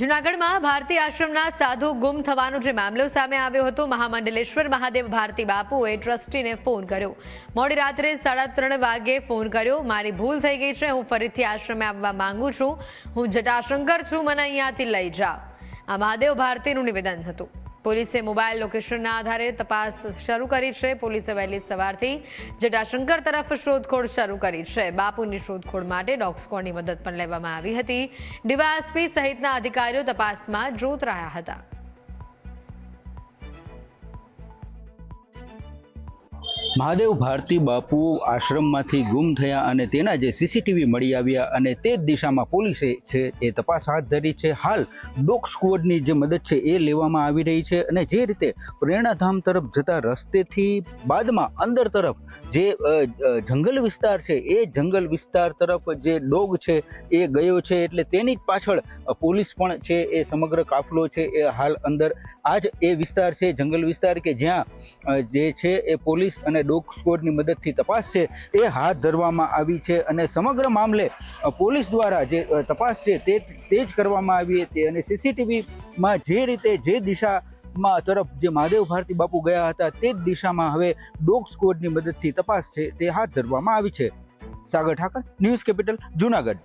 જૂનાગઢમાં ભારતી આશ્રમના સાધુ ગુમ થવાનો જે મામલો સામે આવ્યો હતો, મહામંડલેશ્વર મહાદેવ ભારતી બાપુએ ટ્રસ્ટીને ફોન કર્યો। મોડી રાત્રે 3:30 વાગે ફોન કર્યો। મારી ભૂલ થઈ ગઈ છે, હું ફરીથી આશ્રમે આવવા માંગુ છું, હું જટાશંકર છું, મને અહીંયાથી લઈ જાઓ। આ મહાદેવ ભારતીનું નિવેદન હતું। પોલીસે મોબાઈલ લોકેશનના આધારે તપાસ શરૂ કરી છે। પોલીસે વહેલી સવારથી જટાશંકર તરફ શોધખોળ શરૂ કરી છે। બાપુની શોધખોળ માટે ડોગ સ્ક્વોડની મદદ પણ લેવામાં આવી હતી। ડીવાયએસપી સહિતના અધિકારીઓ તપાસમાં જોતરાયા હતા। મહાદેવ ભારતી બાપુ આશ્રમમાંથી ગુમ થયા અને તેના જે સીસીટીવી મળી આવ્યા અને તે જ દિશામાં પોલીસે છે એ તપાસ હાથ ધરી છે। હાલ ડોગ સ્ક્વોડની જે મદદ છે એ લેવામાં આવી રહી છે અને જે રીતે પ્રેરણાધામ તરફ જતા રસ્તેથી બાદમાં અંદર તરફ જે જંગલ વિસ્તાર છે એ જંગલ વિસ્તાર તરફ જે ડોગ છે એ ગયો છે, એટલે તેની જ પાછળ પોલીસ પણ છે એ સમગ્ર કાફલો છે એ હાલ અંદર આ જ એ વિસ્તાર છે જંગલ વિસ્તાર કે જ્યાં જે છે એ પોલીસ અને ડોગ સ્ક્વોડની મદદથી તપાસ છે એ હાથ ધરવામાં આવી છે અને સમગ્ર મામલે પોલીસ દ્વારા જે તપાસ છે તે જ કરવામાં આવી હતી અને સીસીટીવીમાં જે રીતે જે દિશામાં તરફ જે મહાદેવ ભારતી બાપુ ગયા હતા તે જ દિશામાં હવે ડોગ સ્ક્વોડની મદદથી તપાસ છે તે હાથ ધરવામાં આવી છે। સાગર ઠાકર, ન્યૂઝ કેપિટલ, જૂનાગઢ।